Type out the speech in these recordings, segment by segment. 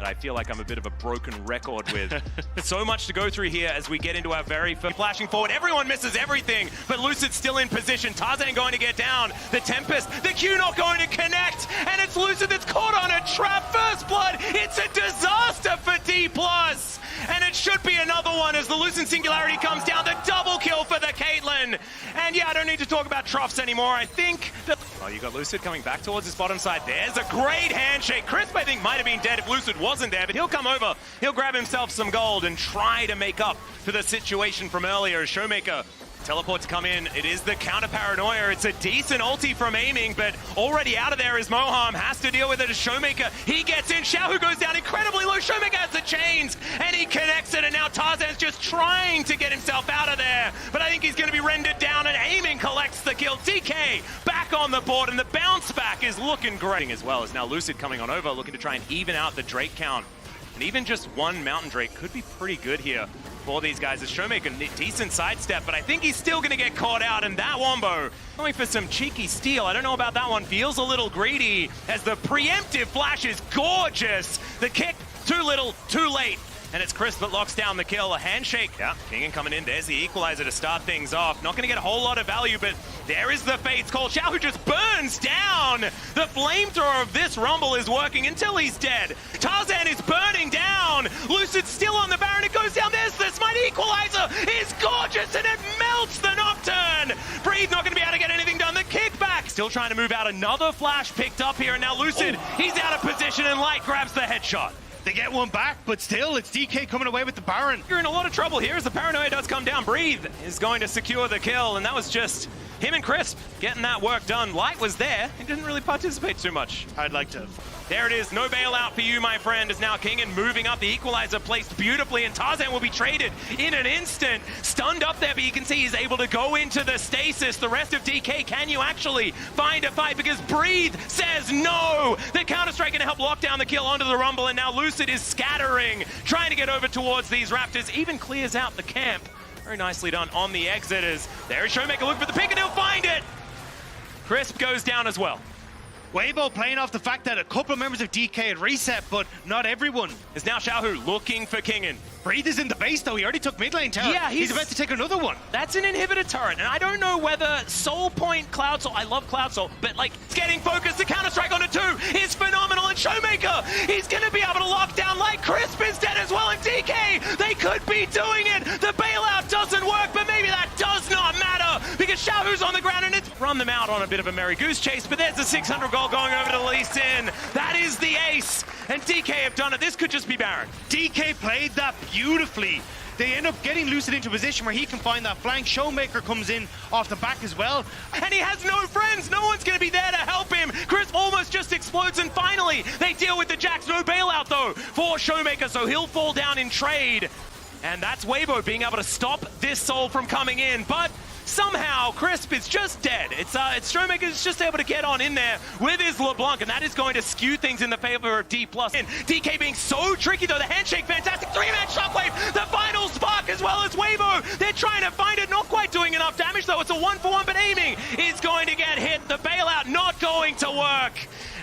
I feel like I'm a bit of a broken record with. So much to go through here as we get into our very first flashing forward. Everyone misses everything, but Lucid's still in position. Tarzan going to get down. The Tempest, the Q not going to connect, and it's Lucid that's caught on a trap. First blood, it's a disaster for Dplus. And it should be another one as the Lucid Singularity comes down. The double kill for the Caitlyn. And yeah, I don't need to talk about troughs anymore. I think that... Oh, you got Lucid coming back towards his bottom side. There's a great handshake. Crisp, I think, might have been dead if Lucid wasn't there, but he'll come over. He'll grab himself some gold and try to make up for the situation from earlier. Showmaker teleport to come in. It is the counter paranoia. It's a decent ulti from aiming, but already out of there is Moham. Has to deal with it as Showmaker. He gets in. Xiaohu goes down incredibly low. Showmaker has the chains, and he connects it, and now Tarzan's just trying to get himself out of there. But I think he's going to be rendered down, and aiming collects the kill. DK back on the board, and the bounce back is looking great as well. As now Lucid coming on over, looking to try and even out the Drake count. And even just one Mountain Drake could be pretty good here for these guys. As Showmaker, a decent sidestep, but I think he's still going to get caught out. And that Wombo going for some cheeky steal. I don't know about that one. Feels a little greedy as the preemptive flash is gorgeous. The kick, too little, too late. And it's Chris that locks down the kill. A handshake. Yeah, Kingen coming in. There's the equalizer to start things off. Not going to get a whole lot of value, but there is the Fate's call. Xiaohu just burns down. The flamethrower of this Rumble is working until he's dead. Tarzan is burning down. Lucid's still on the Baron. It goes down. There's the smite. Equalizer is gorgeous, and it melts the Nocturne. Breathe not going to be able to get anything done. The kickback. Still trying to move out. Another flash picked up here, and now Lucid, he's out of position, and Light grabs the headshot. They get one back, but still, it's DK coming away with the Baron. You're in a lot of trouble here as the paranoia does come down. Breathe is going to secure the kill, and that was just him and Crisp getting that work done. Light was there. He didn't really participate too much. I'd like to. There it is. No bailout for you, my friend, as now Kingen moving up. The equalizer placed beautifully, and Tarzan will be traded in an instant. Stunned up there, but you can see he's able to go into the stasis. The rest of DK, can you actually find a fight? Because Breathe says no. The Counter-Strike going to help lock down the kill onto the Rumble, and now Lucid is scattering, trying to get over towards these Raptors. Even clears out the camp. Very nicely done on the exit as there is Showmaker looking for the pick, and he'll find it. Crisp goes down as well. Weibo playing off the fact that a couple of members of DK had reset, but not everyone. Is now Xiaohu looking for Kingen. Breathe is in the base though, he already took mid lane tower. Yeah, he's about to take another one. That's an inhibitor turret, and I don't know whether Soul Point Cloud Soul, I love Cloud Soul, but like, it's getting focused. The Counter-Strike on a 2 is phenomenal, and Showmaker, he's gonna be able to lock down like Crisp is dead as well, and DK, they could be doing it. The bailout doesn't work, but maybe that does not matter, because Xiaohu's on the ground, and it's run them out on a bit of a Merry Goose chase, but there's the 600 gold going over to Lee Sin. That is the ace, and DK have done it. This could just be Baron. DK played that beautifully. They end up getting Lucid into a position where he can find that flank. Showmaker comes in off the back as well. And he has no friends. No one's going to be there to help him. Chris almost just explodes, and finally they deal with the Jacks. No bailout though for Showmaker, so he'll fall down in trade. And that's Weibo being able to stop this soul from coming in, but somehow Crisp is just dead. It's Showmaker's just able to get on in there with his LeBlanc, and that is going to skew things in the favor of Dplus. And DK being so tricky though, the handshake, fantastic, 3-man shockwave, the final spark as well as Weibo. They're trying to find it, not quite doing enough damage though. It's a 1-for-1, but aiming is going to get hit. The bailout not going to work,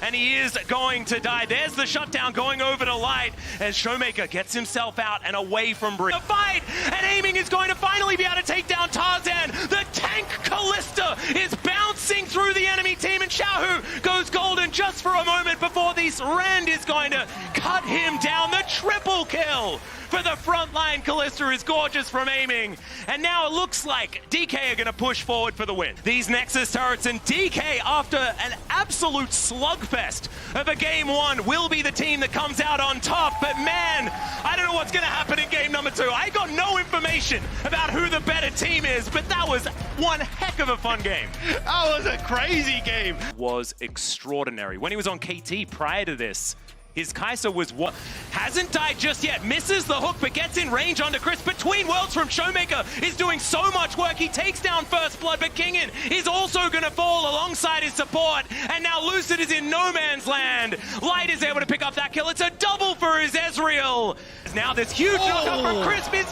and he is going to die. There's the shutdown going over to Light as Showmaker gets himself out and away from Breathe. The fight, and aiming is going to finally be able to take down Tarzan. The tank Callista is bouncing through the enemy team, and Xiaohu goes golden just for a moment before this Rend is going to cut him down. The triple kill for the frontline. Callista is gorgeous from aiming, and now it looks like DK are going to push forward for the win. These Nexus turrets, and DK, after an absolute slugfest of a game 1, will be the team that comes out on top. But man, I don't know what's going to happen in game number 2. I got no information about who the better team is, but that was one heck of a fun game. That was a crazy game. Was extraordinary. When he was on KT prior to this, his Kai'Sa was what? Hasn't died just yet. Misses the hook, but gets in range onto Chris. Between Worlds from Showmaker is doing so much work. He takes down First Blood, but Kingen is also going to fall alongside his support. And now Lucid is in no man's land. Light is able to pick up that kill. It's a double for his Ezreal. Now this huge knockup from Crisp is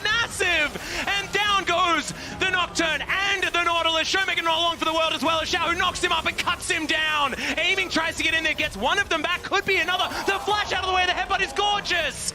massive. And down goes the Nocturne and the Nautilus. Showmaker not along for the world as well as Xiao, who knocks him up and cuts him down. Aiming tries to get in there, gets one of them back. Could be another. The flash out of the way, the headbutt is gone. scorches,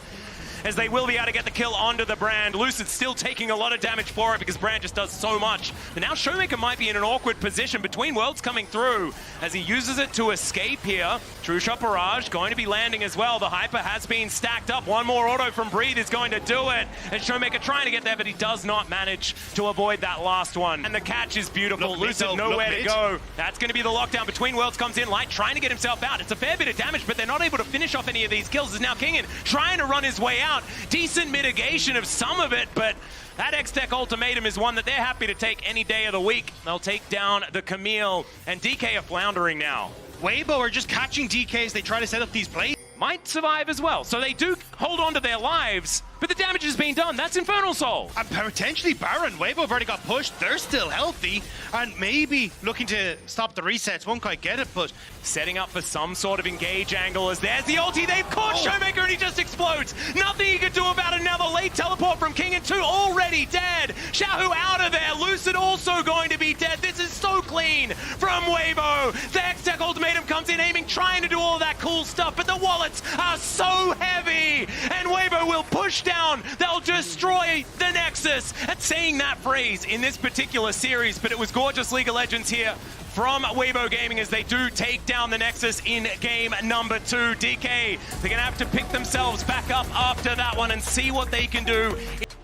as they will be able to get the kill onto the Brand. Lucid still taking a lot of damage for it because Brand just does so much. But now Showmaker might be in an awkward position. Between Worlds coming through as he uses it to escape here. True Shot Barrage going to be landing as well. The Hyper has been stacked up. One more auto from Breathe is going to do it. And Showmaker trying to get there, but he does not manage to avoid that last one. And the catch is beautiful. Lucid nowhere to go. That's going to be the lockdown. Between Worlds comes in. Light trying to get himself out. It's a fair bit of damage, but they're not able to finish off any of these kills. As now Kingin trying to run his way out. Decent mitigation of some of it, but that X-Tech ultimatum is one that they're happy to take any day of the week. They'll take down the Camille, and DK are floundering now. Weibo are just catching DK as they try to set up these plays. Might survive as well, so they do hold on to their lives, but the damage has been done. That's Infernal Soul. And potentially Baron. Weibo have already got pushed. They're still healthy and maybe looking to stop the resets. Won't quite get it, but setting up for some sort of engage angle as there's the ulti. They've caught Showmaker and he just explodes. Nothing he can do about it now. The late teleport from King and 2 already dead. Xiaohu out of there. Lucid also going to be dead. This is so clean from Weibo. The X-Tech ultimatum comes in aiming, trying to do all that cool stuff, but the wallets are so heavy and Weibo will push down. They'll destroy the Nexus. And saying that phrase in this particular series, but it was gorgeous League of Legends here from Weibo Gaming as they do take down the Nexus in game number 2. DK, they're gonna have to pick themselves back up after that one and see what they can do.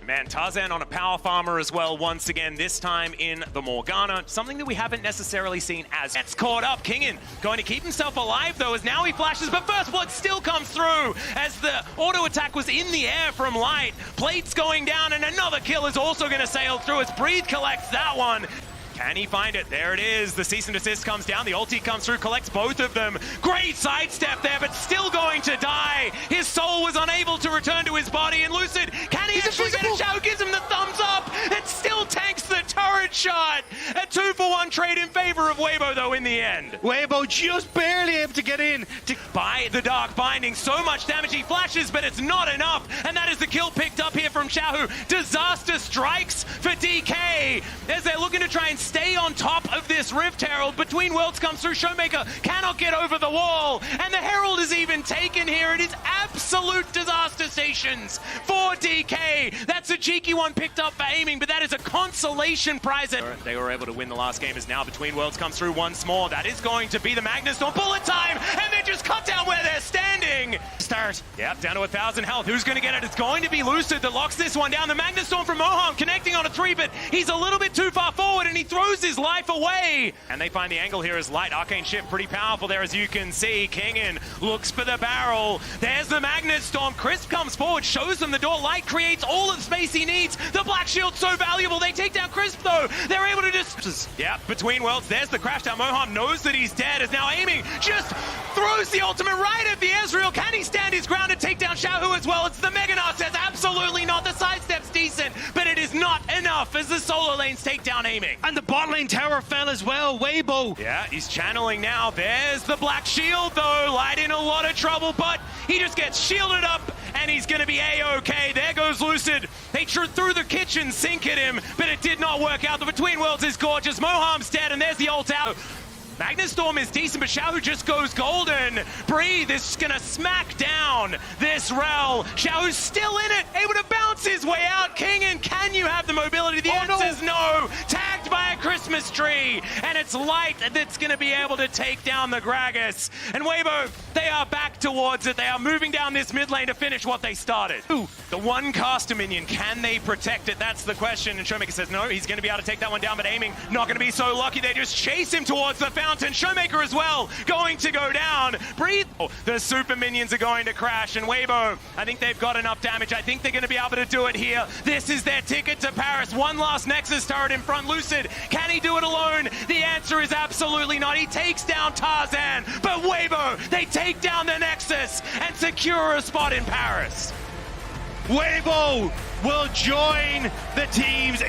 Man, Tarzan on a power farmer as well once again, this time in the Morgana. Something that we haven't necessarily seen as gets caught up. Kingin going to keep himself alive though as now he flashes, but First Blood still comes through as the auto attack was in the air from Light. Plates going down and another kill is also going to sail through as Breathe collects that one. Can he find it? There it is. The cease and desist comes down. The ulti comes through, collects both of them. Great sidestep there, but still going to die. His soul was unable to return to his body. And Lucid, can he actually get a shot? Gives him the thumbs up. It still tanks the turret shot. A 2-for-1 trade in favor of Weibo, though, in the end. Weibo just barely able to get in. By the Dark Binding. So much damage. He flashes, but it's not enough. And that is the kill picked up here from Xiaohu. Disaster strikes for DK as they're looking to try and stay on top of this Rift Herald. Between Worlds comes through. Showmaker cannot get over the wall. And the Herald is even taken here. It is absolute disaster stations for DK. That's a cheeky one picked up for aiming, but that is a consolation prize. They were able to win the last game as now Between Worlds comes through once more. That is going to be the Magnus on bullet time. And they're just cut down where they're standing. Start. Yep, down to 1,000 health. Who's going to get it? It's going to be Lucid that locks this one down. The Magnus Storm from Moham connecting on a 3, but he's a little bit too far forward and he throws his life away. And they find the angle here as Light. Arcane Shift pretty powerful there as you can see. Kingin looks for the barrel. There's the Magnus Storm. Crisp comes forward, shows them the door. Light creates all the space he needs. The Black Shield's so valuable. They take down Crisp though. They're able to just... Yeah, Between Worlds. There's the crash down. Moham knows that he's dead. Is now aiming. Just throws the ultimate right at the Ezreal. Can he stand his ground and take down Xiaohu as well? It's the Meganar says absolutely not. The sidestep's decent, but it is not enough as the solo lanes take down aiming. And the bot lane tower fell as well. Weibo. Yeah, he's channeling now. There's the Black Shield though. Light in a lot of trouble, but he just gets shielded up and he's going to be A-okay. There goes Lucid. They threw the kitchen sink at him, but it did not work out. The Between Worlds is gorgeous. Moham's dead and there's the ult out. Magnus Storm is decent, but Xiaohu just goes golden. Breathe is gonna smack down this Rel. Xiaohu's still in it, able to bounce his way out. Kingin, can you have the mobility? The answer is no. Tagged by a Christmas tree, and it's Light that's gonna be able to take down the Gragas. And Weibo, they are back towards it. They are moving down this mid lane to finish what they started. Ooh, the one caster minion, can they protect it? That's the question. And Showmaker says no, he's gonna be able to take that one down, but aiming, not gonna be so lucky. They just chase him towards the fountain. Showmaker as well, going to go down. Breathe. Oh, the super minions are going to crash, and Weibo, I think they've got enough damage. I think they're going to be able to do it here. This is their ticket to Paris. One last Nexus turret in front. Lucid, can he do it alone? The answer is absolutely not. He takes down Tarzan, but Weibo, they take down the Nexus and secure a spot in Paris. Weibo will join the teams.